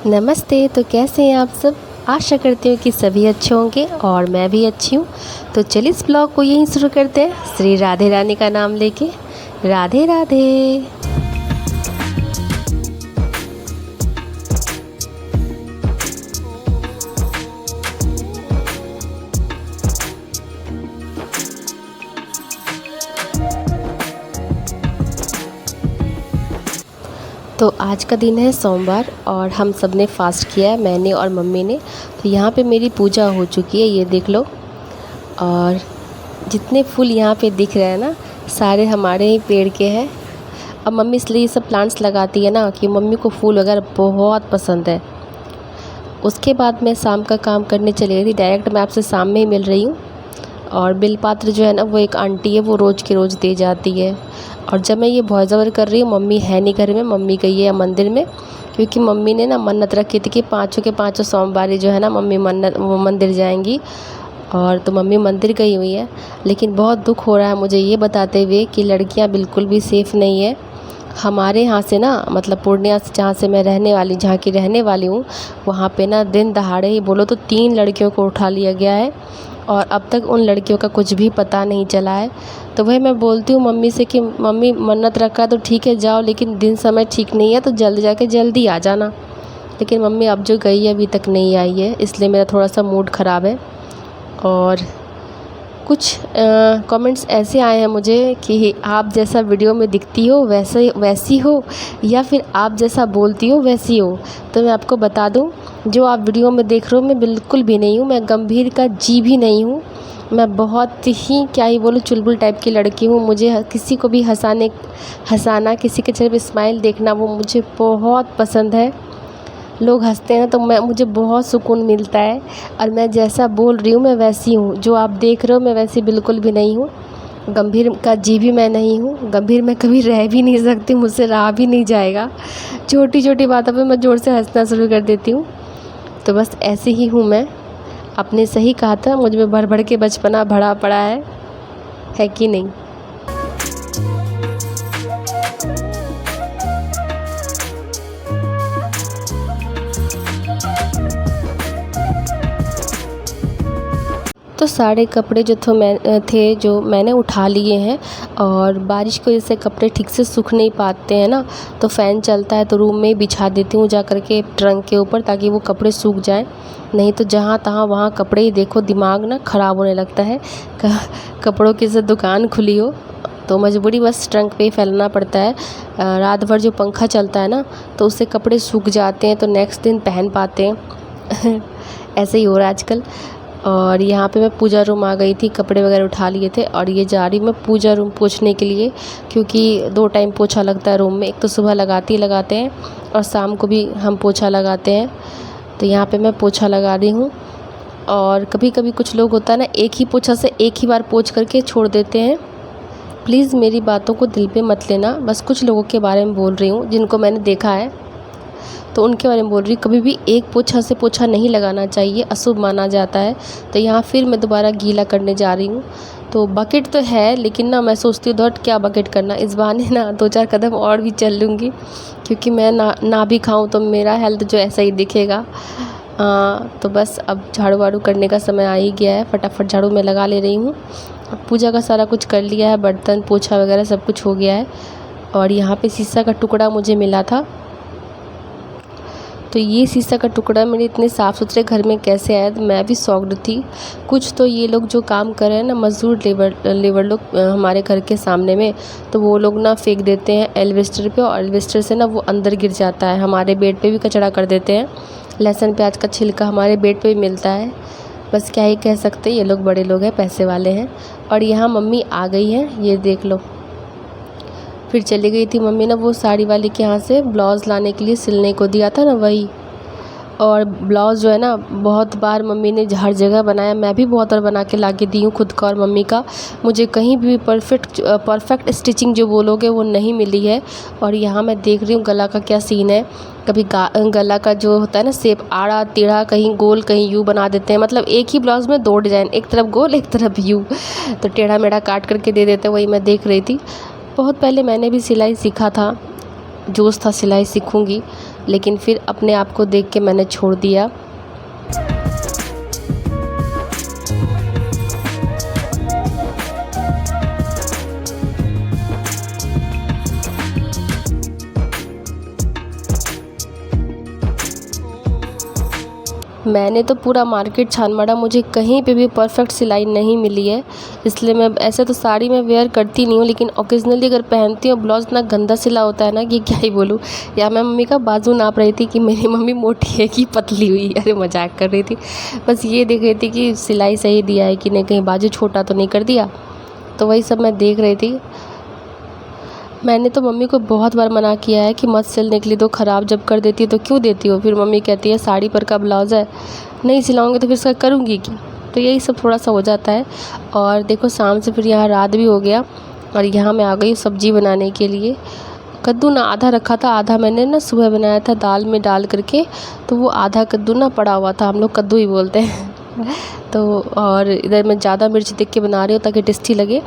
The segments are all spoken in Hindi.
नमस्ते। तो कैसे हैं आप सब। आशा करती हूँ कि सभी अच्छे होंगे और मैं भी अच्छी हूँ। तो चलिए इस ब्लॉग को यहीं शुरू करते हैं श्री राधे रानी का नाम लेके। राधे राधे। तो आज का दिन है सोमवार और हम सब ने फास्ट किया है, मैंने और मम्मी ने। तो यहाँ पे मेरी पूजा हो चुकी है, ये देख लो। और जितने फूल यहाँ पे दिख रहे हैं ना, सारे हमारे ही पेड़ के हैं। अब मम्मी इसलिए ये सब प्लांट्स लगाती है ना कि मम्मी को फूल वगैरह बहुत पसंद है। उसके बाद मैं शाम का काम करने चली गई थी। डायरेक्ट मैं आपसे शाम में ही मिल रही हूँ। और बेलपात्र जो है ना, वो एक आंटी है, वो रोज़ के रोज़ दे जाती है। और जब मैं ये वॉइस ओवर कर रही हूँ, मम्मी है नहीं घर में, मम्मी गई है मंदिर में। क्योंकि मम्मी ने ना मन्नत रखी थी कि पाँचों के पाँचों सोमवारी जो है ना, मम्मी वो मंदिर जाएंगी। और तो मम्मी मंदिर गई हुई है। लेकिन बहुत दुख हो रहा है मुझे ये बताते हुए कि लड़कियां बिल्कुल भी सेफ़ नहीं है। हमारे यहाँ से ना, मतलब पूर्णिया से, जहाँ से मैं जहाँ की रहने वाली हूँ, वहाँ पे ना दिन दहाड़े ही बोलो तो 3 लड़कियों को उठा लिया गया है। और अब तक उन लड़कियों का कुछ भी पता नहीं चला है। तो वही मैं बोलती हूँ मम्मी से कि मम्मी मन्नत रखा है तो ठीक है जाओ, लेकिन दिन समय ठीक नहीं है तो जल्दी जाके जल्दी आ जाना। लेकिन मम्मी अब जो गई है अभी तक नहीं आई है, इसलिए मेरा थोड़ा सा मूड ख़राब है। और कुछ कमेंट्स ऐसे आए हैं मुझे कि आप जैसा वीडियो में दिखती हो वैसी हो, या फिर आप जैसा बोलती हो वैसी हो। तो मैं आपको बता दूं, जो आप वीडियो में देख रहे हो मैं बिल्कुल भी नहीं हूँ। मैं गंभीर का जी भी नहीं हूँ। मैं बहुत ही क्या ही बोलूँ, चुलबुल टाइप की लड़की हूँ। मुझे किसी को भी हंसाना, किसी के चेहरे पे स्माइल देखना, वो मुझे बहुत पसंद है। लोग हंसते हैं तो मुझे बहुत सुकून मिलता है। और मैं जैसा बोल रही हूँ मैं वैसी हूँ, जो आप देख रहे हो मैं वैसी बिल्कुल भी नहीं हूँ। गंभीर का जी भी मैं नहीं हूँ। गंभीर मैं कभी रह भी नहीं सकती, मुझसे रहा भी नहीं जाएगा। छोटी छोटी बातों पे मैं ज़ोर से हंसना शुरू कर देती हूँ। तो बस ऐसे ही हूँ मैं। आपने सही कहा था, मुझ में भर भर के बचपना भरा पड़ा है कि नहीं। तो सारे कपड़े जो मैंने उठा लिए हैं। और बारिश की वजह से कपड़े ठीक से सूख नहीं पाते हैं ना, तो फ़ैन चलता है तो रूम में ही बिछा देती हूँ जा कर के ट्रंक के ऊपर, ताकि वो कपड़े सूख जाएं। नहीं तो जहाँ तहाँ वहाँ कपड़े ही देखो, दिमाग ना ख़राब होने लगता है। कपड़ों की से दुकान खुली हो तो मजबूरी बस ट्रंक पे ही फैलाना पड़ता है। रात भर जो पंखा चलता है ना, तो उससे कपड़े सूख जाते हैं तो नेक्स्ट दिन पहन पाते हैं। ऐसे ही हो रहा है आजकल। और यहाँ पे मैं पूजा रूम आ गई थी, कपड़े वगैरह उठा लिए थे और ये जा रही मैं पूजा रूम पोंछने के लिए। क्योंकि 2 टाइम पोछा लगता है रूम में, एक तो सुबह लगाते हैं और शाम को भी हम पोछा लगाते हैं। तो यहाँ पे मैं पोछा लगा रही हूँ। और कभी कभी कुछ लोग होता है ना, एक ही पोछा से एक ही बार पोंछ करके छोड़ देते हैं। प्लीज़ मेरी बातों को दिल पे मत लेना, बस कुछ लोगों के बारे में बोल रही हूँ जिनको मैंने देखा है, तो उनके बारे में बोल रही हूँ। कभी भी एक पोछा से पोछा नहीं लगाना चाहिए, अशुभ माना जाता है। तो यहाँ फिर मैं दोबारा गीला करने जा रही हूँ। तो बकेट तो है, लेकिन ना मैं सोचती हूँ धट क्या बकेट करना, इस बहाने ना 2-4 कदम और भी चल लूँगी। क्योंकि मैं ना भी खाऊँ तो मेरा हेल्थ जो ऐसा ही दिखेगा। तो बस अब झाड़ू वाड़ू करने का समय आ ही गया है। फटाफट झाड़ू मैं लगा ले रही हूँ। पूजा का सारा कुछ कर लिया है, बर्तन पोछा वगैरह सब कुछ हो गया है। और यहाँ पे शीशा का टुकड़ा मुझे मिला था। तो ये शीशा का टुकड़ा मेरे इतने साफ़ सुथरे घर में कैसे आया, तो मैं भी शॉक्ड थी। कुछ तो ये लोग जो काम कर रहे हैं ना, मज़दूर लेबर लोग हमारे घर के सामने में, तो वो लोग ना फेंक देते हैं एल्वेस्टर पे, और एल्वेस्टर से ना वो अंदर गिर जाता है। हमारे बेड पे भी कचरा कर देते हैं। लहसुन प्याज का छिलका हमारे बेड पे भी मिलता है। बस क्या ही कह सकते हैं, ये लोग बड़े लोग हैं, पैसे वाले हैं। और यहाँ मम्मी आ गई है, ये देख लो। फिर चली गई थी मम्मी ना वो साड़ी वाले के यहाँ से ब्लाउज़ लाने के लिए, सिलने को दिया था ना वही। और ब्लाउज़ जो है ना, बहुत बार मम्मी ने हर जगह बनाया, मैं भी बहुत बार बना के ला के दी हूँ खुद का और मम्मी का। मुझे कहीं भी परफेक्ट स्टिचिंग जो बोलोगे वो नहीं मिली है। और यहाँ मैं देख रही हूँ गला का क्या सीन है। कभी गला का जो होता है ना शेप, आड़ा टेढ़ा, कहीं गोल कहीं यू बना देते हैं। मतलब एक ही ब्लाउज़ में 2 डिज़ाइन, एक तरफ गोल एक तरफ यू, तो टेढ़ा मेढ़ा काट करके दे देते हैं। वही मैं देख रही थी। बहुत पहले मैंने भी सिलाई सीखा था, जोश था सिलाई सीखूँगी, लेकिन फिर अपने आप को देख के मैंने छोड़ दिया। मैंने तो पूरा मार्केट छान मारा, मुझे कहीं पे भी परफेक्ट सिलाई नहीं मिली है। इसलिए मैं ऐसे तो साड़ी मैं वेयर करती नहीं हूँ, लेकिन ओकेजनली अगर पहनती हूँ ब्लाउज़ इतना गंदा सिला होता है ना कि क्या ही बोलूँ। या मैं मम्मी का बाजू नाप रही थी कि मेरी मम्मी मोटी है कि पतली हुई है। अरे मजाक कर रही थी, बस ये देख रही थी कि सिलाई सही दिया है कि नहीं, कहीं बाजू छोटा तो नहीं कर दिया। तो वही सब मैं देख रही थी। मैंने तो मम्मी को बहुत बार मना किया है कि मत सिलने के लिए, तो ख़राब जब कर देती है तो क्यों देती हो। फिर मम्मी कहती है साड़ी पर का ब्लाउज़ है, नहीं सिलाऊंगी तो फिर इसका करूँगी क्या। तो यही सब थोड़ा सा हो जाता है। और देखो शाम से फिर यहाँ रात भी हो गया और यहाँ मैं आ गई सब्ज़ी बनाने के लिए। कद्दू ना आधा रखा था, आधा मैंने ना सुबह बनाया था दाल में डाल करके, तो वो आधा कद्दू ना पड़ा हुआ था, हम लोग कद्दू ही बोलते हैं। तो और इधर मैं ज़्यादा मिर्च देख के बना रही हूँ ताकि टेस्टी लगे।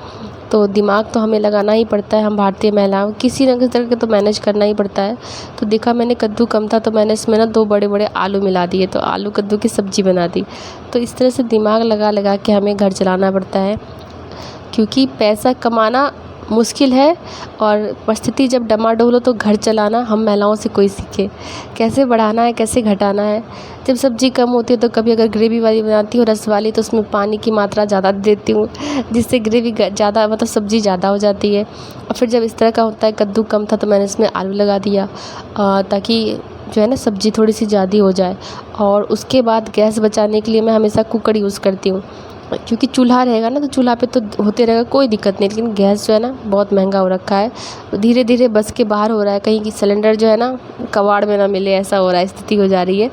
तो दिमाग तो हमें लगाना ही पड़ता है, हम भारतीय महिलाओं किसी न किसी तरह के तो मैनेज करना ही पड़ता है। तो देखा मैंने कद्दू कम था तो मैंने इसमें ना 2 बड़े बड़े आलू मिला दिए, तो आलू कद्दू की सब्ज़ी बना दी। तो इस तरह से दिमाग लगा लगा के हमें घर चलाना पड़ता है, क्योंकि पैसा कमाना मुश्किल है और परिस्थिति जब डमाडोल हो तो घर चलाना हम महिलाओं से कोई सीखे, कैसे बढ़ाना है कैसे घटाना है। जब सब्ज़ी कम होती है तो कभी अगर ग्रेवी वाली बनाती हूँ रस वाली, तो उसमें पानी की मात्रा ज़्यादा देती हूँ, जिससे ग्रेवी ज़्यादा मतलब सब्ज़ी ज़्यादा हो जाती है। और फिर जब इस तरह का होता है, कद्दू कम था तो मैंने इसमें आलू लगा दिया, ताकि जो है ना सब्ज़ी थोड़ी सी ज़्यादा हो जाए। और उसके बाद गैस बचाने के लिए मैं हमेशा कुकर यूज़ करती हूँ, क्योंकि चूल्हा रहेगा ना तो चूल्हा पे तो होते रहेगा कोई दिक्कत नहीं, लेकिन गैस जो है ना बहुत महंगा हो रखा है, धीरे धीरे बस के बाहर हो रहा है, कहीं की सिलेंडर जो है ना कबाड़ में ना मिले, ऐसा हो रहा है, स्थिति हो जा रही है।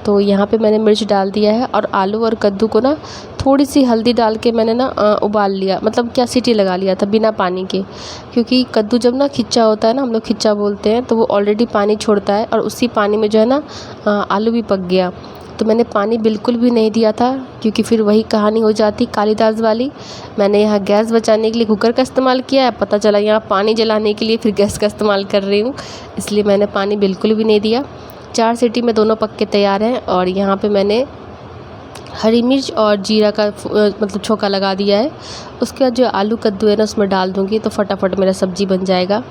तो यहाँ पे मैंने मिर्च डाल दिया है और आलू और कद्दू को ना थोड़ी सी हल्दी डाल के मैंने ना उबाल लिया, मतलब क्या सीटी लगा लिया था बिना पानी के, क्योंकि कद्दू जब ना खिच्चा होता है ना, हम लोग खिच्चा बोलते हैं, तो वो ऑलरेडी पानी छोड़ता है और उसी पानी में जो है ना आलू भी पक गया। तो मैंने पानी बिल्कुल भी नहीं दिया था, क्योंकि फिर वही कहानी हो जाती कालिदास वाली। मैंने यहाँ गैस बचाने के लिए कुकर का इस्तेमाल किया है, पता चला यहाँ पानी जलाने के लिए फिर गैस का इस्तेमाल कर रही हूँ, इसलिए मैंने पानी बिल्कुल भी नहीं दिया। 4 सीटी में दोनों पक के तैयार हैं। और यहाँ पे मैंने हरी मिर्च और जीरा का मतलब छोंका लगा दिया है। उसके बाद जो आलू कद्दू है ना उसमें डाल दूँगी तो फटाफट मेरा सब्ज़ी बन जाएगा।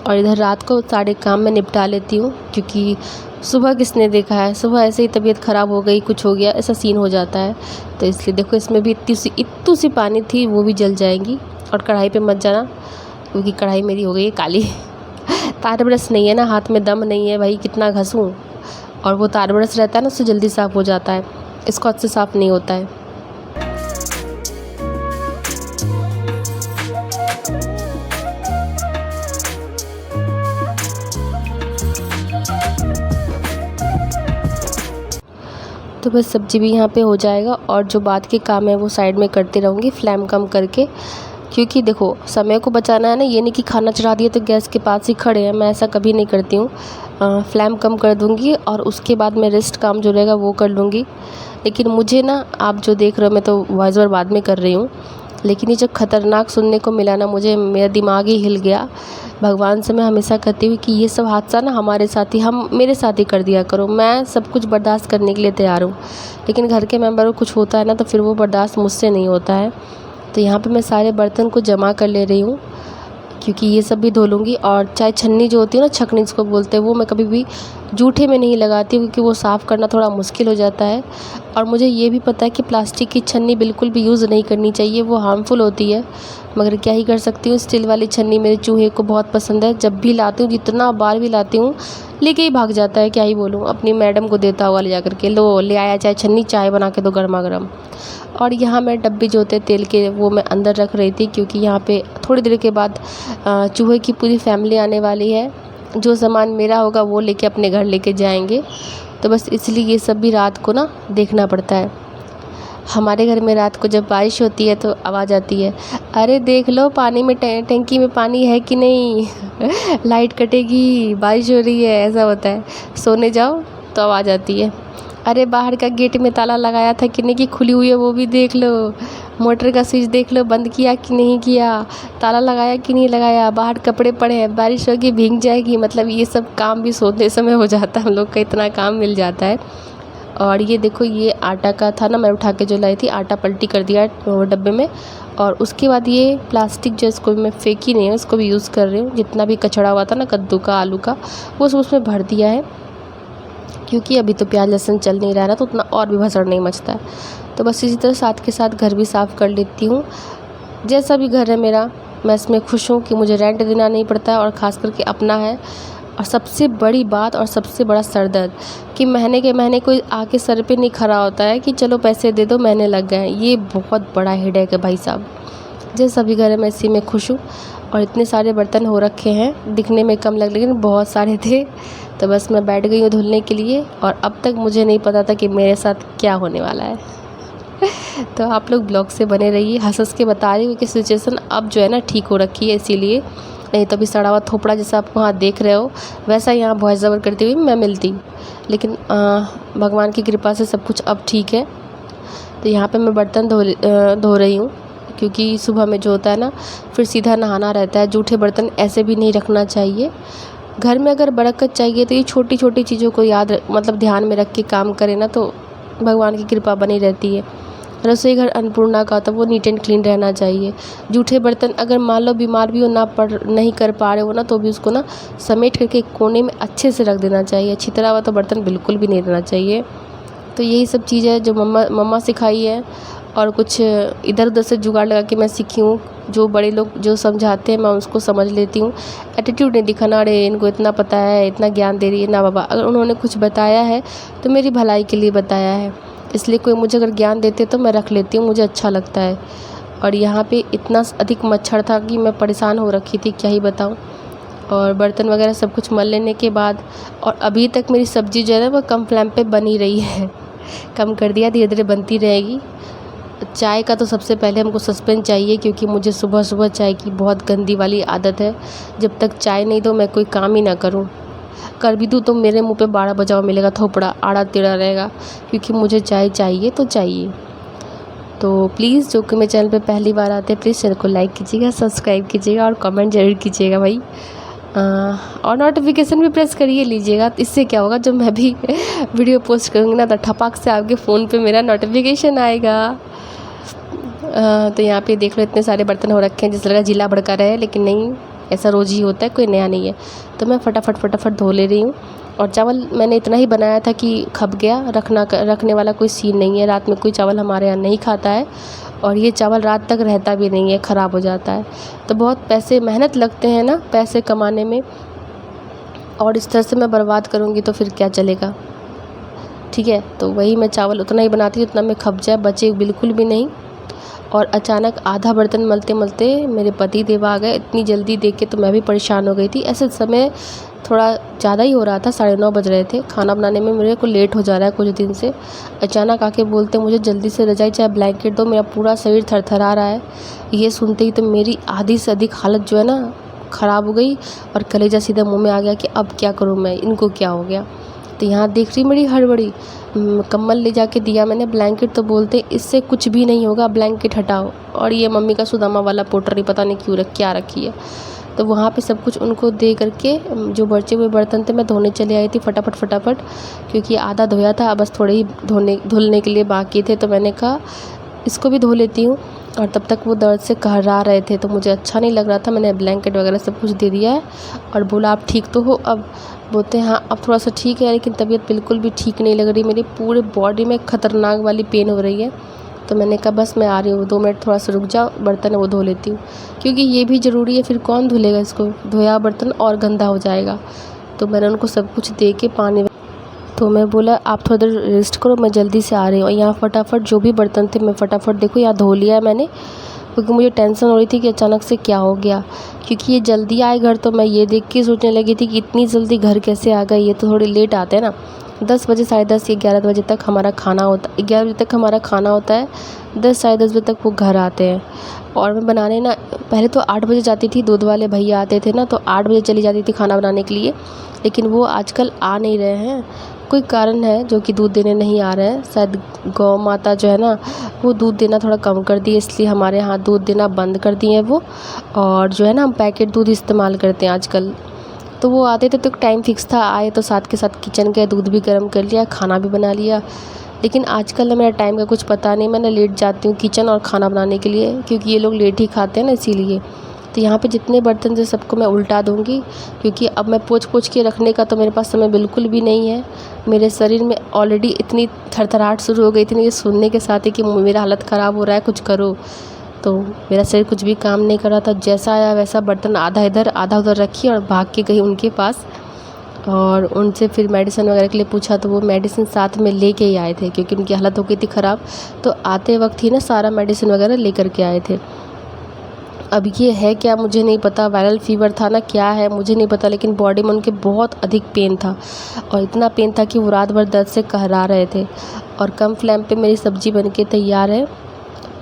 और इधर रात को सारे काम मैं निपटा लेती हूँ, क्योंकि सुबह किसने देखा है, सुबह ऐसे ही तबीयत ख़राब हो गई, कुछ हो गया, ऐसा सीन हो जाता है। तो इसलिए देखो इसमें भी इतनी सी पानी थी, वो भी जल जाएंगी। और कढ़ाई पे मत जाना, क्योंकि कढ़ाई मेरी हो गई है काली। तार ब्रश नहीं है ना, हाथ में दम नहीं है भाई, कितना घसूँ। और वो तार ब्रश रहता है ना उससे जल्दी साफ़ हो जाता है, इसको अच्छे साफ़ नहीं होता है। तो बस सब्ज़ी भी यहाँ पे हो जाएगा और जो बाद के काम है वो साइड में करती रहूँगी फ्लेम कम करके, क्योंकि देखो समय को बचाना है ना, ये नहीं कि खाना चढ़ा दिया तो गैस के पास ही खड़े हैं, मैं ऐसा कभी नहीं करती हूँ। फ्लेम कम कर दूँगी और उसके बाद मैं रेस्ट काम जो रहेगा वो कर लूँगी। लेकिन मुझे ना, आप जो देख रहे हो मैं तो वॉइस ओवर बाद में कर रही हूँ, लेकिन ये जब ख़तरनाक सुनने को मिला ना, मुझे मेरा दिमाग ही हिल गया। भगवान से मैं हमेशा कहती हूँ कि ये सब हादसा ना हमारे साथ ही, हम मेरे साथ ही कर दिया करो, मैं सब कुछ बर्दाश्त करने के लिए तैयार हूँ, लेकिन घर के मेंबर को कुछ होता है ना तो फिर वो बर्दाश्त मुझसे नहीं होता है। तो यहाँ पे मैं सारे बर्तन को जमा कर ले रही हूँ, क्योंकि ये सब भी धो लूँगी। और चाहे छन्नी जो होती है ना, छकनी जिसको बोलते हैं, वो मैं कभी भी जूठे में नहीं लगाती हूँ, क्योंकि वो साफ़ करना थोड़ा मुश्किल हो जाता है। और मुझे ये भी पता है कि प्लास्टिक की छन्नी बिल्कुल भी यूज़ नहीं करनी चाहिए, वो हार्मफुल होती है, मगर क्या ही कर सकती हूँ। स्टील वाली छन्नी मेरे चूहे को बहुत पसंद है, जब भी लाती हूँ, जितना बार भी लाती हूँ लेके ही भाग जाता है, क्या ही बोलूँ। अपनी मैडम को देता हुआ ले जा करके, लो ले आया चाहे छन्नी, चाय बना के दो गर्मा गर्म। और यहाँ मैं डब्बे जो होते हैं तेल के, वो मैं अंदर रख रही थी, क्योंकि यहाँ पे थोड़ी देर के बाद चूहे की पूरी फैमिली आने वाली है, जो सामान मेरा होगा वो लेके अपने घर लेके जाएंगे। तो बस इसलिए ये सब भी रात को ना देखना पड़ता है। हमारे घर में रात को जब बारिश होती है तो आवाज़ आती है, अरे देख लो पानी में टंकी में पानी है कि नहीं। लाइट कटेगी, बारिश हो रही है, ऐसा होता है। सोने जाओ तो आवाज़ आती है, अरे बाहर का गेट में ताला लगाया था कि नहीं, कि खुली हुई है वो भी देख लो। मोटर का स्विच देख लो बंद किया कि नहीं किया, ताला लगाया कि नहीं लगाया, बाहर कपड़े पड़े हैं, बारिश होगी भीग जाएगी। मतलब ये सब काम भी सोते समय हो जाता है, हम लोग का इतना काम मिल जाता है। और ये देखो ये आटा का था ना, मैं उठा के जो लाई थी, आटा पलटी कर दिया डब्बे में। और उसके बाद ये प्लास्टिक जो इसको मैं फेंकी नहीं है, इसको भी यूज़ कर रही हूँ। जितना भी कचड़ा हुआ था ना कद्दू का, आलू का, वो सब उसमें भर दिया है, क्योंकि अभी तो प्याज लहसुन चल नहीं रहा है ना, तो उतना और भी भसड़ नहीं मचता है। तो बस इसी तरह साथ के साथ घर भी साफ़ कर लेती हूँ। जैसा भी घर है मेरा, मैं इसमें खुश हूँ कि मुझे रेंट देना नहीं पड़ता है, और ख़ास करके अपना है। और सबसे बड़ी बात और सबसे बड़ा सर दर्द कि महीने के महीने कोई आके सर पे नहीं खड़ा होता है कि चलो पैसे दे दो, महीने लग गए। ये बहुत बड़ा हेडेक है भाई साहब। जैसा भी घर है मैं इसी में खुश हूँ। और इतने सारे बर्तन हो रखे हैं, दिखने में कम लग लेकिन बहुत सारे थे। तो बस मैं बैठ गई हूँ धुलने के लिए, और अब तक मुझे नहीं पता था कि मेरे साथ क्या होने वाला है। तो आप लोग ब्लॉग से बने रहिए। हंस हंस के बता रही हूँ कि सिचुएशन अब जो है ना ठीक हो रखी है, इसीलिए। नहीं तो अभी सड़ा हुआ थोपड़ा जैसा आप वहाँ देख रहे हो, वैसा यहाँ बहुत ज़बर करती हुई मैं मिलती। लेकिन भगवान की कृपा से सब कुछ अब ठीक है। तो यहाँ पे मैं बर्तन धो रही हूँ, क्योंकि सुबह में जो होता है ना, फिर सीधा नहाना रहता है। जूठे बर्तन ऐसे भी नहीं रखना चाहिए। घर में अगर बरकत चाहिए तो ये छोटी छोटी चीज़ों को मतलब ध्यान में रख के काम करें ना, तो भगवान की कृपा बनी रहती है। रसोई घर अन्नपूर्णा का, तो वो नीट एंड क्लीन रहना चाहिए। जूठे बर्तन अगर मान लो बीमार भी हो, नहीं कर पा रहे हो ना, तो भी उसको ना समेट करके कोने में अच्छे से रख देना चाहिए। छितरा हुआ तो बर्तन बिल्कुल भी नहीं रहना चाहिए। तो यही सब चीज़ है जो मम्मा सिखाई है, और कुछ इधर उधर से जुगाड़ लगा के मैं सीखी हूँ। जो बड़े लोग जो समझाते हैं मैं उसको समझ लेती हूँ। एटीट्यूड नहीं दिखाना, अरे इनको इतना पता है, इतना ज्ञान दे रही है ना बाबा। अगर उन्होंने कुछ बताया है तो मेरी भलाई के लिए बताया है, इसलिए कोई मुझे अगर ज्ञान देते तो मैं रख लेती हूँ, मुझे अच्छा लगता है। और यहाँ पे इतना अधिक मच्छर था कि मैं परेशान हो रखी थी, क्या ही बताऊँ। और बर्तन वगैरह सब कुछ मल लेने के बाद, और अभी तक मेरी सब्ज़ी जो है ना वो कम फ्लेम पे बनी रही है। कम कर दिया, धीरे धीरे बनती रहेगी। चाय का तो सबसे पहले हमको सस्पेंस चाहिए, क्योंकि मुझे सुबह सुबह चाय की बहुत गंदी वाली आदत है। जब तक चाय नहीं दो मैं कोई काम ही ना करूं। कर भी दूँ तो मेरे मुंह पे 12 बजा हुआ मिलेगा, थोपड़ा आड़ा टेढ़ा रहेगा, क्योंकि मुझे चाय चाहिए तो चाहिए। तो प्लीज़ जो कि मेरे चैनल पे पहली बार आते हैं, प्लीज़ चैनल को लाइक कीजिएगा, सब्सक्राइब कीजिएगा, और कमेंट ज़रूर कीजिएगा भाई। और नोटिफिकेशन भी प्रेस करिए लीजिएगा। इससे क्या होगा, जब मैं भी वीडियो पोस्ट करूँगी ना, तो ठपाक से आपके फ़ोन पे मेरा नोटिफिकेशन आएगा। तो यहाँ पे देख लो इतने सारे बर्तन हो रखे हैं, जिस लगा जिला भड़का रहे हैं, लेकिन नहीं, ऐसा रोज़ ही होता है, कोई नया नहीं है। तो मैं फटाफट धो ले रही हूँ। और चावल मैंने इतना ही बनाया था कि खप गया, रखने वाला कोई सीन नहीं है। रात में कोई चावल हमारे यहाँ नहीं खाता है, और ये चावल रात तक रहता भी नहीं है, ख़राब हो जाता है। तो बहुत पैसे मेहनत लगते हैं ना पैसे कमाने में, और इस तरह से मैं बर्बाद करूँगी तो फिर क्या चलेगा। ठीक है, तो वही मैं चावल उतना ही बनाती हूँ जितना में खप जाए, बचे बिल्कुल भी नहीं। और अचानक आधा बर्तन मलते मलते मेरे पति देव आ गए। इतनी जल्दी देख के तो मैं भी परेशान हो गई थी। ऐसे समय थोड़ा ज़्यादा ही हो रहा था, 9:30 बज रहे थे। खाना बनाने में मेरे को लेट हो जा रहा है कुछ दिन से। अचानक आके बोलते मुझे जल्दी से रजाई चाहे ब्लैंकेट दो, मेरा पूरा शरीर थरथरा रहा है। ये सुनते ही तो मेरी आधी से अधिक हालत जो है ना ख़राब हो गई, और कलेजा सीधा मुँह में आ गया कि अब क्या करूँ मैं, इनको क्या हो गया। तो यहाँ देख रही मेरी हड़बड़ी, कम्बल ले जाके दिया मैंने, ब्लैंकेट तो बोलते इससे कुछ भी नहीं होगा, ब्लैंकेट हटाओ। और ये मम्मी का सुदामा वाला पोटरी पता नहीं क्यों क्या रखी है। तो वहाँ पे सब कुछ उनको दे करके जो बचे हुए बर्तन थे मैं धोने चले आई थी फटाफट, क्योंकि आधा धोया था, बस थोड़े ही धुलने के लिए बाकी थे। तो मैंने कहा इसको भी धो लेती हूँ। और तब तक वो दर्द से कहरा रहे थे, तो मुझे अच्छा नहीं लग रहा था। मैंने ब्लैंकेट वगैरह सब कुछ दे दिया है, और बोला आप ठीक तो हो अब। बोलते हैं हाँ अब थोड़ा सा ठीक है, लेकिन तबीयत बिल्कुल भी ठीक नहीं लग रही, मेरी पूरे बॉडी में ख़तरनाक वाली पेन हो रही है। तो मैंने कहा बस मैं आ रही हूँ, 2 मिनट थोड़ा सा रुक जाओ, बर्तन है वो धो लेती हूँ, क्योंकि ये भी ज़रूरी है। फिर कौन धुलेगा इसको, धोया बर्तन और गंदा हो जाएगा। तो मैंने उनको सब कुछ दे के पानी, तो मैं बोला आप थोड़ा देर रेस्ट करो, मैं जल्दी से आ रही हूँ। और यहाँ फटाफट जो भी बर्तन थे मैं फटाफट देखो यहाँ धो लिया है मैंने, क्योंकि मुझे टेंशन हो रही थी कि अचानक से क्या हो गया। क्योंकि ये जल्दी आए घर, तो मैं ये देख के सोचने लगी थी कि इतनी जल्दी घर कैसे आ गए, ये तो थोड़ी लेट आते हैं ना। 10 बजे, 10:30 या 11 बजे तक हमारा खाना होता है, 11 बजे तक हमारा खाना होता है, 10, 10:30 बजे तक वो घर आते हैं। और मैं बनाने ना पहले तो 8 बजे जाती थी, दूध वाले भैया आते थे ना, तो 8 बजे चली जाती थी खाना बनाने के लिए। लेकिन वो आजकल आ नहीं रहे हैं, कोई कारण है जो कि दूध देने नहीं आ रहे हैं। शायद गौ माता जो है ना वो दूध देना थोड़ा कम कर दी है, इसलिए हमारे यहाँ दूध देना बंद कर दिए हैं वो। और जो है ना हम पैकेट दूध इस्तेमाल करते हैं आजकल। तो वो आते थे तो टाइम फिक्स था, आए तो साथ के साथ किचन गए, दूध भी गर्म कर लिया, खाना भी बना लिया। लेकिन आजकल ना मेरा टाइम का कुछ पता नहीं, मैं ना लेट जाती हूँ किचन और खाना बनाने के लिए, क्योंकि ये लोग लेट ही खाते हैं ना इसीलिए। तो यहाँ पे जितने बर्तन थे सबको मैं उल्टा दूँगी, क्योंकि अब मैं पोंछ के रखने का तो मेरे पास समय बिल्कुल भी नहीं है। मेरे शरीर में ऑलरेडी इतनी थरथराहट शुरू हो गई थी ना ये सुनने के साथ ही कि मेरा हालत ख़राब हो रहा है, कुछ करो। तो मेरा शरीर कुछ भी काम नहीं कर रहा था। जैसा आया वैसा बर्तन आधा इधर आधा उधर रखी और भाग के गई उनके पास, और उनसे फिर मेडिसिन वगैरह के लिए पूछा तो वो मेडिसिन साथ में लेके ही आए थे, क्योंकि उनकी हालत हो गई थी ख़राब। तो आते वक्त ही ना सारा मेडिसिन वगैरह लेकर के आए थे। अब ये है क्या मुझे नहीं पता, वायरल फ़ीवर था ना क्या है मुझे नहीं पता, लेकिन बॉडी में उनके बहुत अधिक पेन था, और इतना पेन था कि वो रात भर दर्द से कहरा रहे थे। और कम फ्लेम पे मेरी सब्ज़ी बन के तैयार है।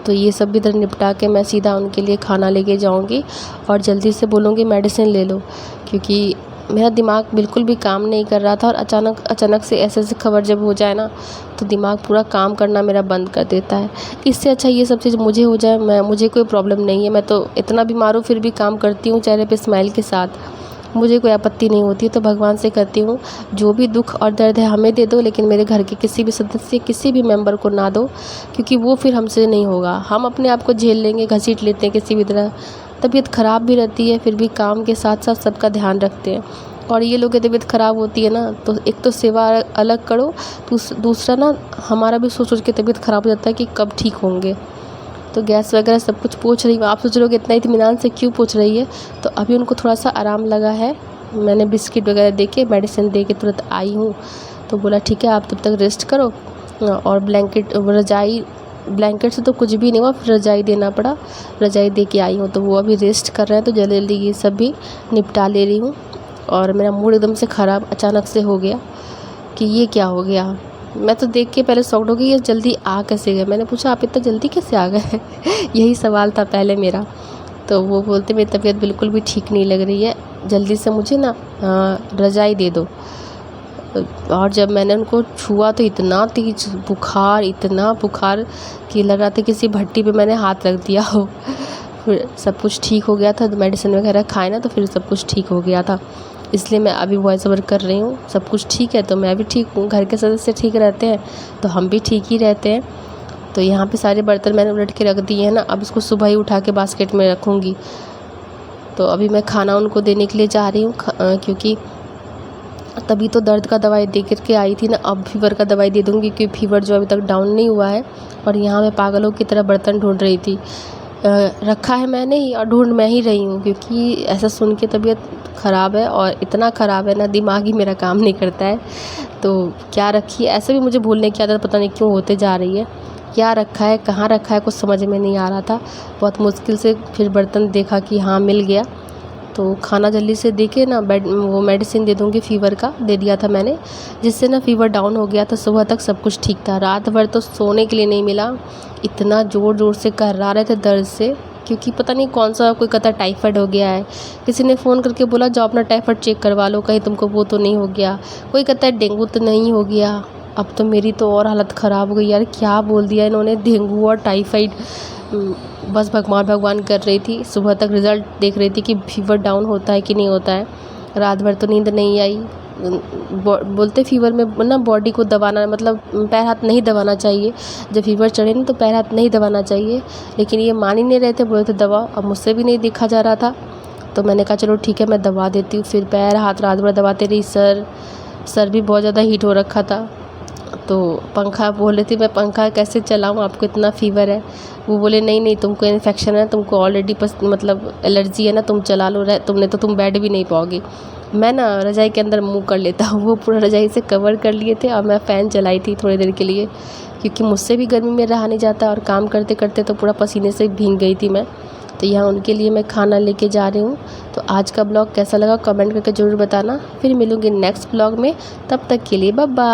तो ये सब भी इधर निपटा के मैं सीधा उनके लिए खाना लेके जाऊंगी और जल्दी से बोलूँगी मेडिसिन ले लो, क्योंकि मेरा दिमाग बिल्कुल भी काम नहीं कर रहा था। और अचानक से ऐसे खबर जब हो जाए ना तो दिमाग पूरा काम करना मेरा बंद कर देता है। इससे अच्छा ये सब चीज़ मुझे हो जाए, मुझे कोई प्रॉब्लम नहीं है, मैं तो इतना बीमार हूँ फिर भी काम करती हूँ चेहरे पे स्माइल के साथ, मुझे कोई आपत्ति नहीं होती। तो भगवान से कहती हूँ जो भी दुख और दर्द है हमें दे दो, लेकिन मेरे घर के किसी भी सदस्य किसी भी मेंबर को ना दो, क्योंकि वो फिर हमसे नहीं होगा। हम अपने आप को झेल लेंगे, घसीट लेते हैं किसी भी तरह। तबीयत ख़राब भी रहती है फिर भी काम के साथ साथ सबका ध्यान रखते हैं। और ये लोग की तबीयत ख़राब होती है ना तो एक तो सेवा अलग करो, दूसरा ना हमारा भी सोच के तबीयत ख़राब हो जाता है कि कब ठीक होंगे। तो गैस वगैरह सब कुछ पोंछ रही हूँ। आप सोच रहे हो कि इतना इत्मीनान से क्यों पोंछ रही है, तो अभी उनको थोड़ा सा आराम लगा है। मैंने बिस्किट वगैरह दे के मेडिसिन दे के तुरंत आई हूँ। तो बोला ठीक है आप तब तक रेस्ट करो, और ब्लैंकेट से तो कुछ भी नहीं हुआ, फिर रजाई देना पड़ा, रजाई दे के आई हूँ। तो वो अभी रेस्ट कर रहे हैं, तो जल्दी जल्दी ये सब भी निपटा ले रही हूँ। और मेरा मूड एकदम से ख़राब अचानक से हो गया कि ये क्या हो गया। मैं तो देख के पहले शॉक्ड हो गई, ये जल्दी आ कैसे गए। मैंने पूछा आप इतना जल्दी कैसे आ गए यही सवाल था पहले मेरा। तो वो बोलते मेरी तबीयत बिल्कुल भी ठीक नहीं लग रही है, जल्दी से मुझे ना रज़ाई दे दो। और जब मैंने उनको छुआ तो इतना तेज बुखार, इतना बुखार कि लग रहा था किसी भट्टी पे मैंने हाथ रख दिया हो। फिर सब कुछ ठीक हो गया था, मेडिसिन वगैरह खाए ना तो फिर सब कुछ ठीक हो गया था। इसलिए मैं अभी वॉइस ओवर कर रही हूँ। सब कुछ ठीक है तो मैं भी ठीक हूँ, घर के सदस्य ठीक रहते हैं तो हम भी ठीक ही रहते हैं। तो यहाँ पे सारे बर्तन मैंने उलट के रख दिए हैं ना, अब इसको सुबह ही उठा के बास्केट में रखूँगी। तो अभी मैं खाना उनको देने के लिए जा रही हूँ, क्योंकि तभी तो दर्द का दवाई दे कर के आई थी ना, अब फीवर का दवाई दे दूँगी, क्योंकि फीवर जो अभी तक डाउन नहीं हुआ है। और यहाँ मैं पागलों की तरह बर्तन ढूंढ रही थी, रखा है मैंने ही और ढूंढ मैं ही रही हूँ, क्योंकि ऐसा सुन के तबीयत ख़राब है, और इतना ख़राब है ना दिमाग ही मेरा काम नहीं करता है। तो क्या रखी है, ऐसे भी मुझे भूलने की आदत पता नहीं क्यों होते जा रही है। क्या रखा है, कहाँ रखा है, कुछ समझ में नहीं आ रहा था। बहुत मुश्किल से फिर बर्तन देखा कि हाँ मिल गया। तो खाना जल्दी से दे के ना वो मेडिसिन दे दूँगी, फ़ीवर का दे दिया था मैंने, जिससे ना फ़ीवर डाउन हो गया था। सुबह तक सब कुछ ठीक था, रात भर तो सोने के लिए नहीं मिला, इतना ज़ोर ज़ोर से कर्रा रहे थे दर्द से, क्योंकि पता नहीं कौन सा कोई कहता टाइफाइड हो गया है। किसी ने फ़ोन करके बोला जाओ अपना टाइफाइड चेक करवा लो, कहीं तुमको वो तो नहीं हो गया। कोई कहता है डेंगू तो नहीं हो गया। अब तो मेरी तो और हालत ख़राब हो गई यार, क्या बोल दिया इन्होंने, डेंगू और टाइफाइड। बस भगवान कर रही थी, सुबह तक रिज़ल्ट देख रही थी कि फीवर डाउन होता है कि नहीं होता है। रात भर तो नींद नहीं आई। बोलते फीवर में ना बॉडी को दबाना, मतलब पैर हाथ नहीं दबाना चाहिए, जब फीवर चढ़े ना तो पैर हाथ नहीं दबाना चाहिए, लेकिन ये मान ही नहीं रहे थे, बोले थे दबाओ। अब मुझसे भी नहीं देखा जा रहा था, तो मैंने कहा चलो ठीक है मैं दबा देती हूँ। फिर पैर हाथ रात भर दबाते रही, सर भी बहुत ज़्यादा हीट हो रखा था। तो पंखा बोल रही थी मैं पंखा कैसे चलाऊँ, आपको इतना फ़ीवर है। वो बोले नहीं तुमको इन्फेक्शन है, तुमको ऑलरेडी मतलब एलर्जी है ना, तुम चला लो, तुमने तो तुम बैठ भी नहीं पाओगी। मैं ना रज़ाई के अंदर मुंह कर लेता हूँ, वो पूरा रज़ाई से कवर कर लिए थे और मैं फ़ैन चलाई थी थोड़ी देर के लिए, क्योंकि मुझसे भी गर्मी में रहा नहीं जाता, और काम करते करते तो पूरा पसीने से भीग गई थी मैं। तो यहाँ उनके लिए मैं खाना लेके जा रही हूँ। तो आज का ब्लॉग कैसा लगा कमेंट करके ज़रूर बताना। फिर मिलूँगी नेक्स्ट ब्लॉग में, तब तक के लिए बाय बाय।